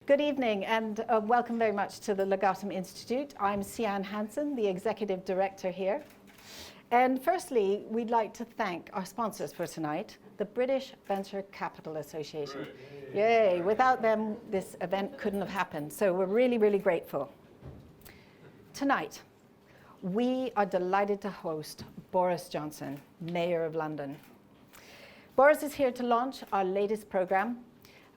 Good evening and welcome very much to the Legatum Institute. I'm Sian Hansen, the Executive Director here. And firstly, we'd like to thank our sponsors for tonight, the British Venture Capital Association. Yay, without them, this event couldn't have happened. So we're really, really grateful. Tonight, we are delighted to host Boris Johnson, Mayor of London. Boris is here to launch our latest program,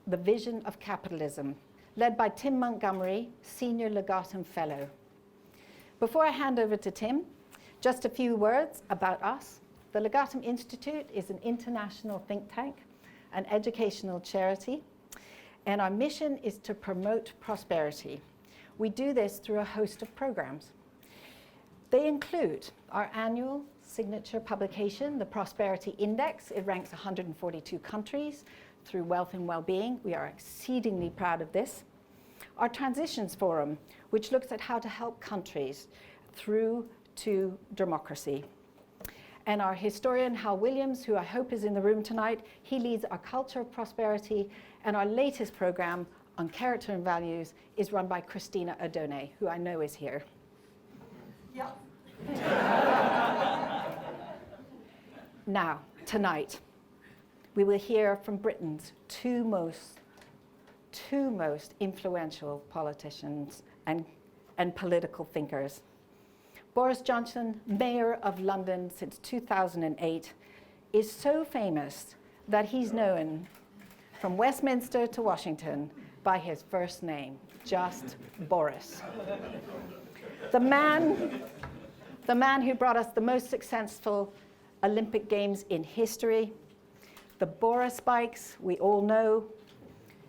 The Vision of Capitalism, led by Tim Montgomery, Senior Legatum Fellow. Before I hand over to Tim, just a few words about us. The Legatum Institute is an international think tank, an educational charity, and our mission is to promote prosperity. We do this through a host of programs. They include our annual signature publication, the Prosperity Index. It ranks 142 countries through wealth and well-being. We are exceedingly proud of this. Our Transitions Forum, which looks at how to help countries through to democracy. And our historian, Hal Williams, who I hope is in the room tonight, he leads our Culture of Prosperity, and our latest program on character and values is run by Christina Adone, who I know is here. Yeah. Now, tonight, we will hear from Britain's two most influential politicians and political thinkers. Boris Johnson, Mayor of London since 2008, is so famous that he's known from Westminster to Washington by his first name, just Boris. The man who brought us the most successful Olympic Games in history, the Boris bikes, we all know.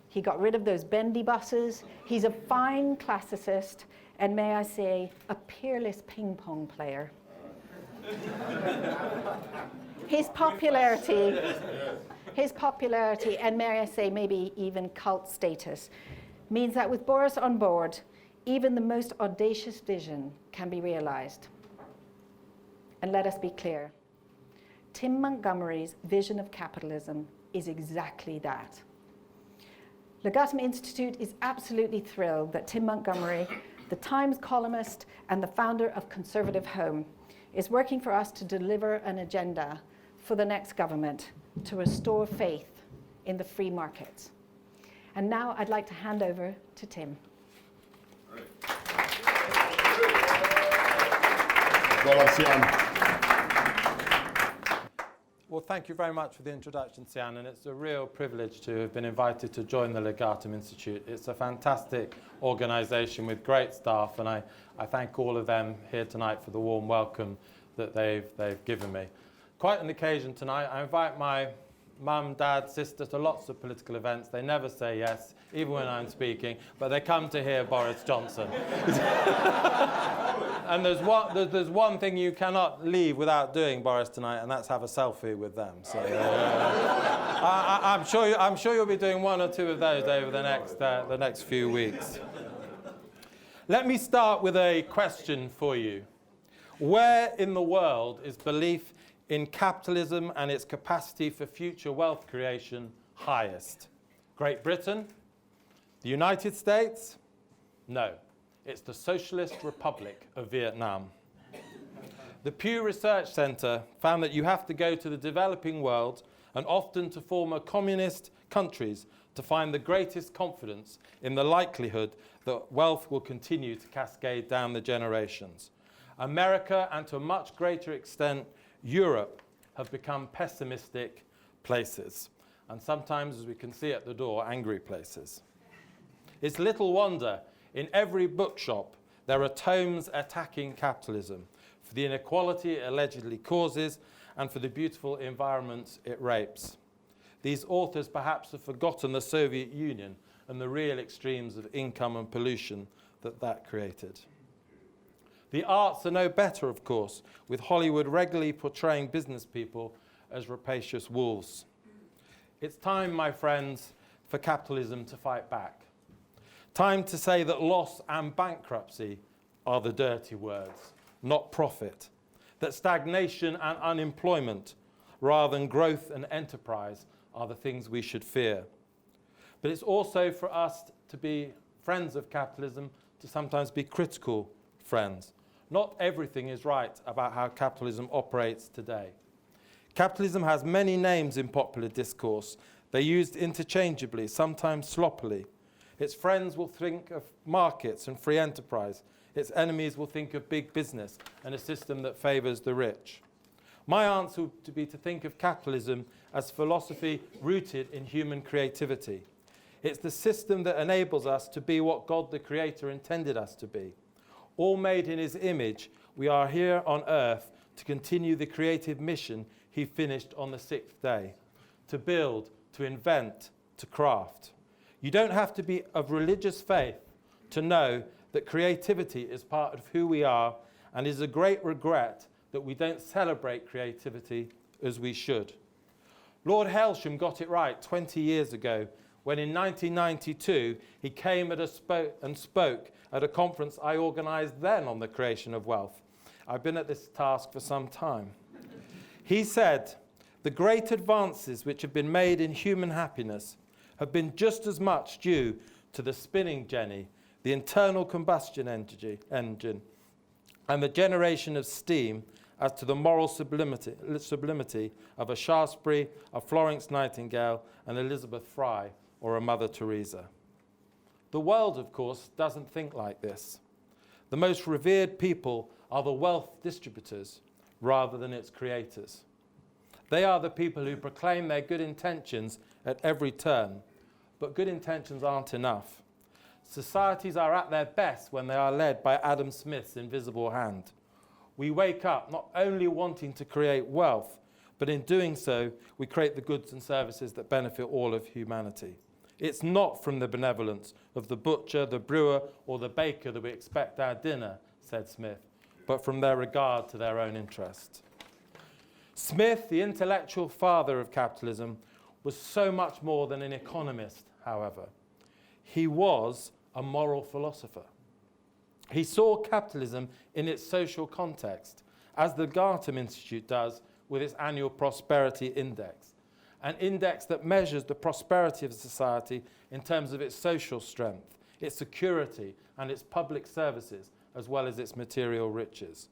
He got rid of those bendy buses. He's a fine classicist, and may I say, a peerless ping pong player. His popularity, and may I say, maybe even cult status, means that with Boris on board, even the most audacious vision can be realized. And let us be clear, Tim Montgomery's vision of capitalism is exactly that. Legatum Institute is absolutely thrilled that Tim Montgomery, the Times columnist and the founder of Conservative Home, is working for us to deliver an agenda for the next government to restore faith in the free markets. And now I'd like to hand over to Tim. Well, Sian. Well, thank you very much for the introduction, Sian, and it's a real privilege to have been invited to join the Legatum Institute. It's a fantastic organisation with great staff, and I thank all of them here tonight for the warm welcome that they've given me. Quite an occasion tonight. I invite my mum, dad, sister to lots of political events. They never say yes, even when I'm speaking, but they come to hear Boris Johnson. And there's one thing you cannot leave without doing, Boris, tonight, and that's have a selfie with them. So I'm sure you'll be doing one or two of those over the next few weeks. Let me start with a question for you. Where in the world is belief in capitalism and its capacity for future wealth creation highest? Great Britain? The United States? No. It's the Socialist Republic of Vietnam. The Pew Research Center found that you have to go to the developing world and often to former communist countries to find the greatest confidence in the likelihood that wealth will continue to cascade down the generations. America, and to a much greater extent, Europe, have become pessimistic places, and sometimes, as we can see at the door, angry places. It's little wonder in every bookshop there are tomes attacking capitalism for the inequality it allegedly causes and for the beautiful environments it rapes. These authors perhaps have forgotten the Soviet Union and the real extremes of income and pollution that created. The arts are no better, of course, with Hollywood regularly portraying business people as rapacious wolves. It's time, my friends, for capitalism to fight back. Time to say that loss and bankruptcy are the dirty words, not profit. That stagnation and unemployment, rather than growth and enterprise, are the things we should fear. But it's also for us to be friends of capitalism, to sometimes be critical friends. Not everything is right about how capitalism operates today. Capitalism has many names in popular discourse. They're used interchangeably, sometimes sloppily. Its friends will think of markets and free enterprise. Its enemies will think of big business and a system that favours the rich. My answer would be to think of capitalism as philosophy rooted in human creativity. It's the system that enables us to be what God the Creator intended us to be. All made in His image, we are here on earth to continue the creative mission He finished on the sixth day, to build, to invent, to craft. You don't have to be of religious faith to know that creativity is part of who we are, and is a great regret that we don't celebrate creativity as we should. Lord Hailsham got it right 20 years ago when in 1992 he came and spoke at a conference I organised then on the creation of wealth. I've been at this task for some time. He said, "The great advances which have been made in human happiness have been just as much due to the spinning jenny, the internal combustion engine, and the generation of steam as to the moral sublimity of a Shaftesbury, a Florence Nightingale, an Elizabeth Fry, or a Mother Teresa." The world, of course, doesn't think like this. The most revered people are the wealth distributors rather than its creators. They are the people who proclaim their good intentions at every turn, but good intentions aren't enough. Societies are at their best when they are led by Adam Smith's invisible hand. We wake up not only wanting to create wealth, but in doing so, we create the goods and services that benefit all of humanity. It's not from the benevolence of the butcher, the brewer, or the baker that we expect our dinner, said Smith, but from their regard to their own interest. Smith, the intellectual father of capitalism, was so much more than an economist, however. He was a moral philosopher. He saw capitalism in its social context, as the Legatum Institute does with its annual prosperity index, an index that measures the prosperity of society in terms of its social strength, its security, and its public services, as well as its material riches.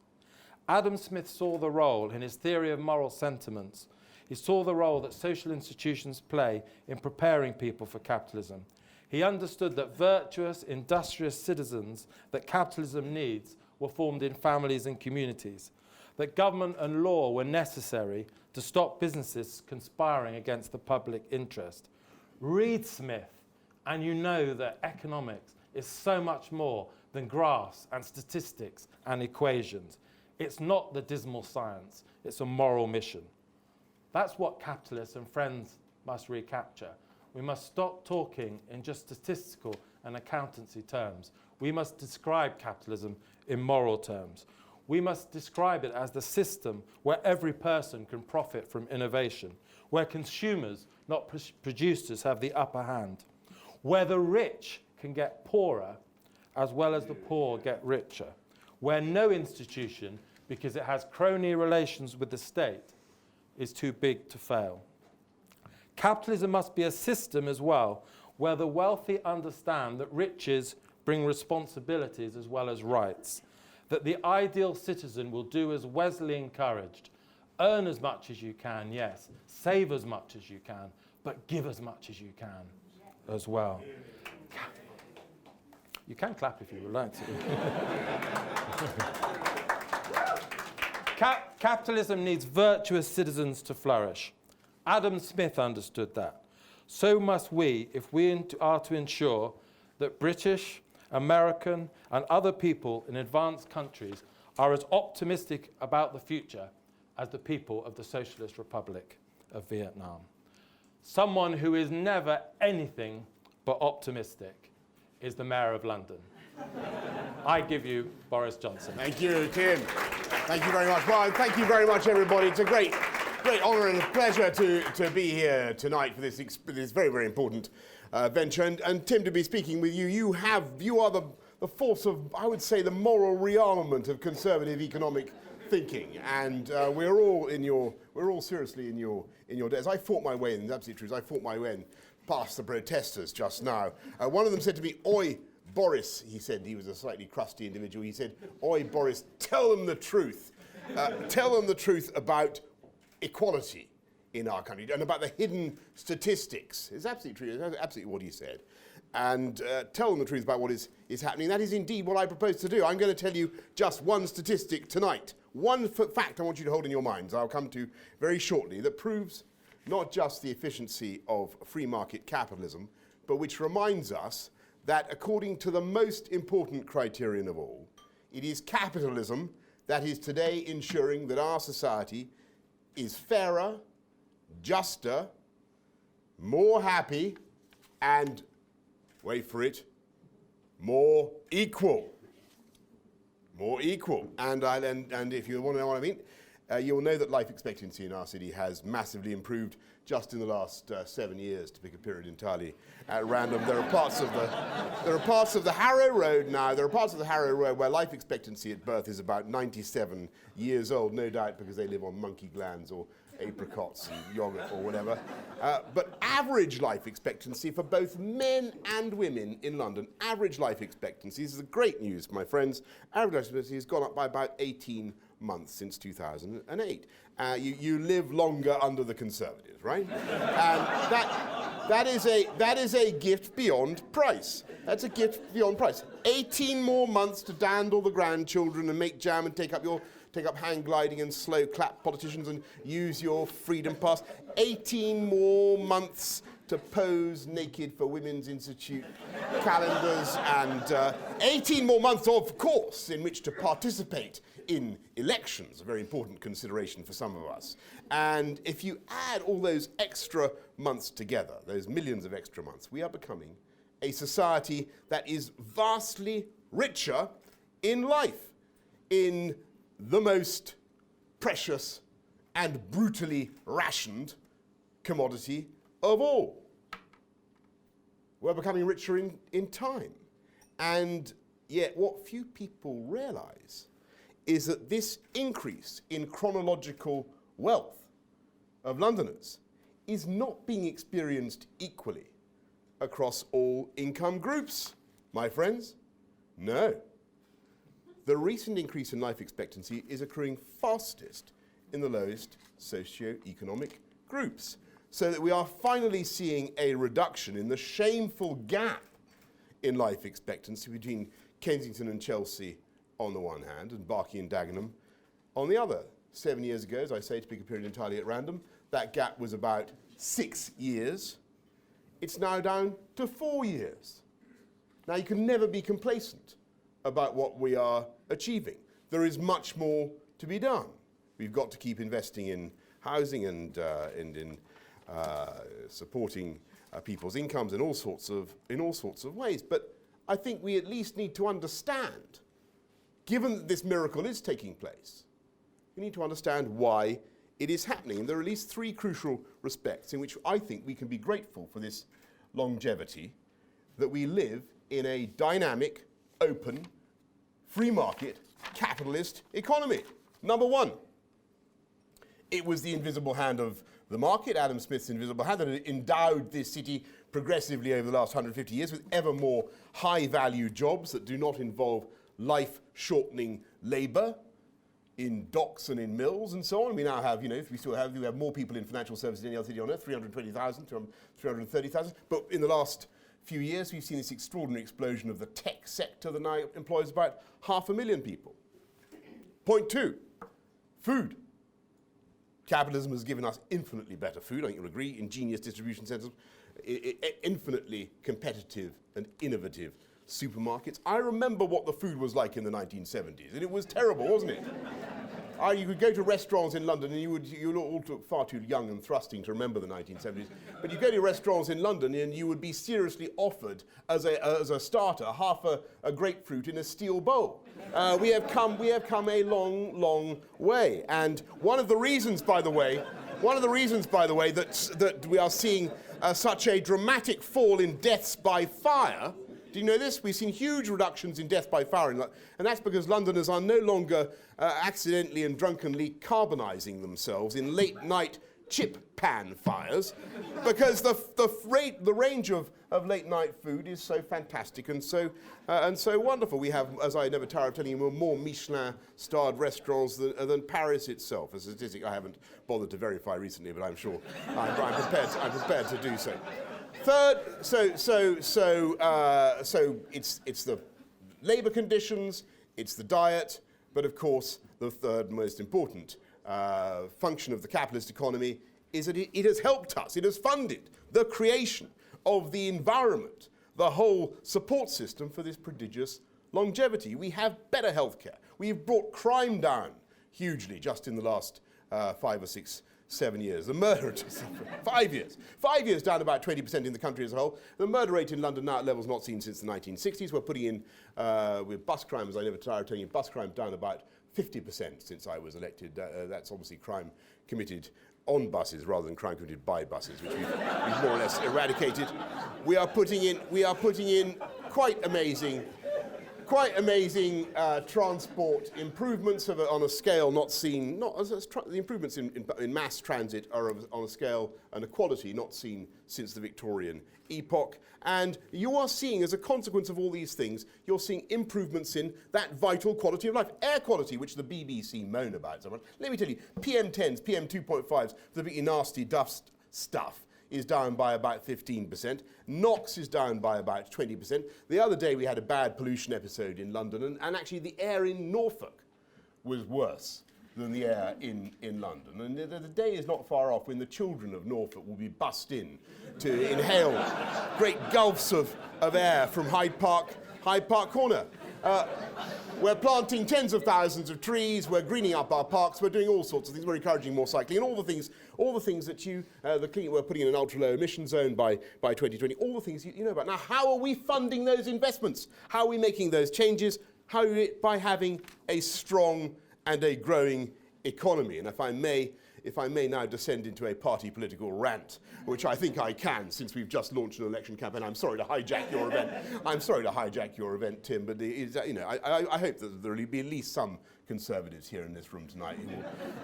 Adam Smith saw the role, in his theory of moral sentiments, he saw the role that social institutions play in preparing people for capitalism. He understood that virtuous, industrious citizens that capitalism needs were formed in families and communities, that government and law were necessary to stop businesses conspiring against the public interest. Read Smith, and you know that economics is so much more than graphs and statistics and equations. It's not the dismal science, it's a moral mission. That's what capitalists and friends must recapture. We must stop talking in just statistical and accountancy terms. We must describe capitalism in moral terms. We must describe it as the system where every person can profit from innovation, where consumers, not producers, have the upper hand, where the rich can get poorer as well as the poor get richer, where no institution, because it has crony relations with the state, is too big to fail. Capitalism must be a system as well, where the wealthy understand that riches bring responsibilities as well as rights, that the ideal citizen will do as Wesley encouraged, earn as much as you can, yes, save as much as you can, but give as much as you can as well. You can clap if you would like to. Capitalism needs virtuous citizens to flourish. Adam Smith understood that. So must we if we are to ensure that British, American, and other people in advanced countries are as optimistic about the future as the people of the Socialist Republic of Vietnam. Someone who is never anything but optimistic is the Mayor of London. I give you Boris Johnson. Thank you, Tim. Thank you very much. Well, thank you very much, everybody. It's a great honour and a pleasure to be here tonight for this very, very important venture. And Tim, to be speaking with you, you are the force of, I would say, the moral rearmament of conservative economic thinking. And we're all seriously in your debt. As I fought my way in, it's absolutely true, as I fought my way in past the protesters just now. One of them said to me, "Oi, Boris," he said, he was a slightly crusty individual, he said, "Oi, Boris, tell them the truth. Tell them the truth about equality in our country and about the hidden statistics." It's absolutely true, it's absolutely what he said. And tell them the truth about what is happening. That is indeed what I propose to do. I'm going to tell you just one statistic tonight. One fact I want you to hold in your minds, I'll come to very shortly, that proves not just the efficiency of free market capitalism, but which reminds us that according to the most important criterion of all, it is capitalism that is today ensuring that our society is fairer, juster, more happy, and, wait for it, more equal. More equal. And if you want to know what I mean, you'll know that life expectancy in our city has massively improved just in the last 7 years, to pick a period entirely at random. There are parts of the Harrow Road now. There are parts of the Harrow Road where life expectancy at birth is about 97 years old, no doubt because they live on monkey glands or apricots and yogurt or whatever. But average life expectancy for both men and women in London, average life expectancy, this is the great news, my friends, average life expectancy has gone up by about 18 months since 2008. You live longer under the Conservatives, right? And that is a gift beyond price. That's a gift beyond price. 18 more months to dandle the grandchildren and make jam and take up hang gliding and slow clap politicians and use your freedom pass. 18 more months to pose naked for Women's Institute calendars, and 18 more months, of course, in which to participate in elections, a very important consideration for some of us. And if you add all those extra months together, those millions of extra months, we are becoming a society that is vastly richer in life, in the most precious and brutally rationed commodity of all. We're becoming richer in time. And yet what few people realize is that this increase in chronological wealth of Londoners is not being experienced equally across all income groups, my friends. No. The recent increase in life expectancy is occurring fastest in the lowest socio-economic groups, so that we are finally seeing a reduction in the shameful gap in life expectancy between Kensington and Chelsea on the one hand, and Barking and Dagenham on the other. 7 years ago, as I say, to pick a period entirely at random, that gap was about 6 years. It's now down to 4 years. Now, you can never be complacent about what we are achieving. There is much more to be done. We've got to keep investing in housing and in supporting people's incomes in all sorts of ways. But I think we at least need to understand, given that this miracle is taking place, we need to understand why it is happening. And there are at least three crucial respects in which I think we can be grateful for this longevity, that we live in a dynamic, open, free market, capitalist economy. Number one, it was the invisible hand of the market, Adam Smith's invisible hand, that endowed this city progressively over the last 150 years with ever more high-value jobs that do not involve life-shortening labour in docks and in mills and so on. We now have, we have more people in financial services than any other city on earth, 320,000 to 330,000. But in the last few years, we've seen this extraordinary explosion of the tech sector that now employs about 500,000 people. Point two, food. Capitalism has given us infinitely better food, I think you'll agree, ingenious distribution centres, infinitely competitive and innovative supermarkets. I remember what the food was like in the 1970s, and it was terrible, wasn't it? You could go to restaurants in London, and you all look far too young and thrusting to remember the 1970s, but you go to restaurants in London and you would be seriously offered as a starter half a grapefruit in a steel bowl. We have come a long, long way. And one of the reasons, by the way, that we are seeing such a dramatic fall in deaths by fire. Do you know this? We've seen huge reductions in death by fire, and that's because Londoners are no longer accidentally and drunkenly carbonising themselves in late-night chip pan fires, because the range of late night food is so fantastic and so wonderful. We have, as I never tire of telling you, more Michelin-starred restaurants than Paris itself. A statistic I haven't bothered to verify recently, but I'm sure I'm prepared to do so. Third, so it's the labour conditions, it's the diet, but of course the third most important function of the capitalist economy is that it has helped us, it has funded the creation of the environment, the whole support system for this prodigious longevity. We have better healthcare. We've brought crime down hugely just in the last 5 or 6, 7 years. The murder rate, 5 years. 5 years down about 20% in the country as a whole. The murder rate in London now at levels not seen since the 1960s. We're putting in, with bus crime, as I never tire of telling you, bus crime down about 50% since I was elected. That's obviously crime committed on buses rather than crime committed by buses, which we've more or less eradicated. We are putting in quite amazing transport improvements on a scale not seen. The improvements in mass transit are on a scale and a quality not seen since the Victorian epoch. And you are seeing, as a consequence of all these things, you're seeing improvements in that vital quality of life. Air quality, which the BBC moan about so much. Let me tell you, PM10s, PM2.5s, the big nasty dust stuff, is down by about 15%. NOx is down by about 20%. The other day we had a bad pollution episode in London, and actually the air in Norfolk was worse than the air in London. And the day is not far off when the children of Norfolk will be bussed in to inhale great gulfs of air from Hyde Park Corner. We're planting tens of thousands of trees, we're greening up our parks, we're doing all sorts of things, we're encouraging more cycling, and all the things that we're putting in an ultra-low emission zone by 2020, all the things you know about. Now, how are we funding those investments? How are we making those changes? By having a strong and a growing economy. And if I may now descend into a party political rant, which I think I can, since we've just launched an election campaign. I'm sorry to hijack your event. I'm sorry to hijack your event, Tim, but I hope that there will be at least some Conservatives here in this room tonight who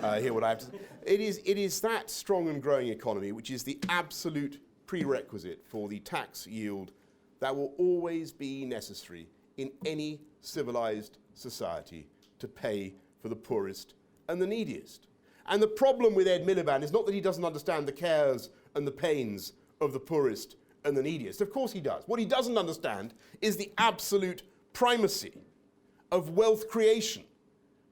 will hear what I have to say. It is that strong and growing economy which is the absolute prerequisite for the tax yield that will always be necessary in any civilized society to pay for the poorest and the neediest. And the problem with Ed Miliband is not that he doesn't understand the cares and the pains of the poorest and the neediest. Of course he does. What he doesn't understand is the absolute primacy of wealth creation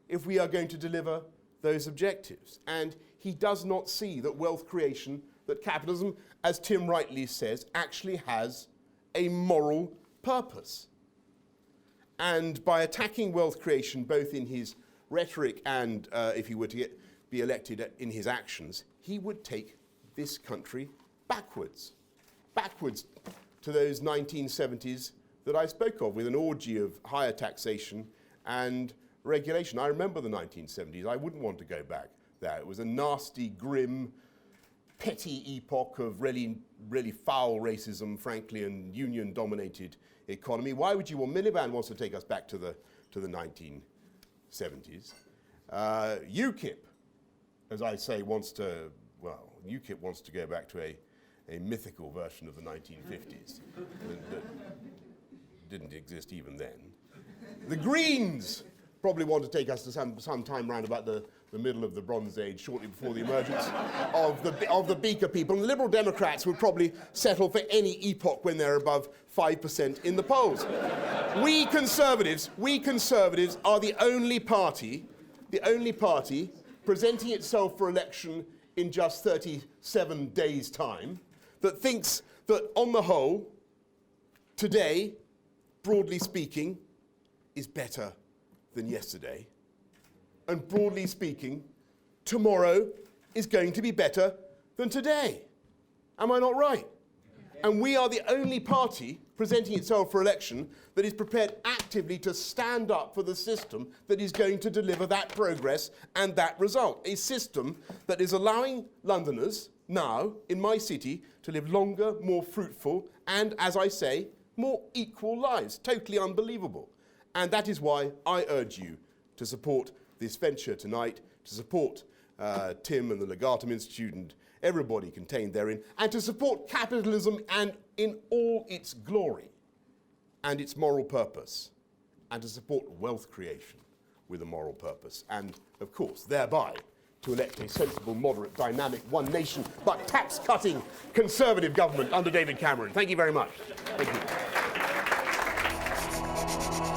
if we are going to deliver those objectives. And he does not see that wealth creation, that capitalism, as Tim rightly says, actually has a moral purpose. And by attacking wealth creation, both in his rhetoric and if he were to be elected in his actions, he would take this country backwards to those 1970s that I spoke of, with an orgy of higher taxation and regulation. I remember the 1970s. I wouldn't want to go back there. It was a nasty, grim, petty epoch of really, really foul racism, frankly, and union-dominated economy. Why would you want? Miliband wants to take us back to the 1970s. UKIP, as I say, UKIP wants to go back to a mythical version of the 1950s that didn't exist even then. The Greens probably want to take us to some time round about the middle of the Bronze Age, shortly before the emergence of the Beaker people. And the Liberal Democrats would probably settle for any epoch when they're above 5% in the polls. We Conservatives are the only party presenting itself for election in just 37 days' time that thinks that, on the whole, today, broadly speaking, is better than yesterday. And broadly speaking, tomorrow is going to be better than today. Am I not right? And we are the only party presenting itself for election that is prepared actively to stand up for the system that is going to deliver that progress and that result. A system that is allowing Londoners now, in my city, to live longer, more fruitful, and, as I say, more equal lives. Totally unbelievable. And that is why I urge you to support this venture tonight, to support Tim and the Legatum Institute and everybody contained therein, and to support capitalism and in all its glory and its moral purpose, and to support wealth creation with a moral purpose, and of course thereby to elect a sensible, moderate, dynamic, one nation but tax-cutting conservative government under David Cameron. Thank you very much. Thank you.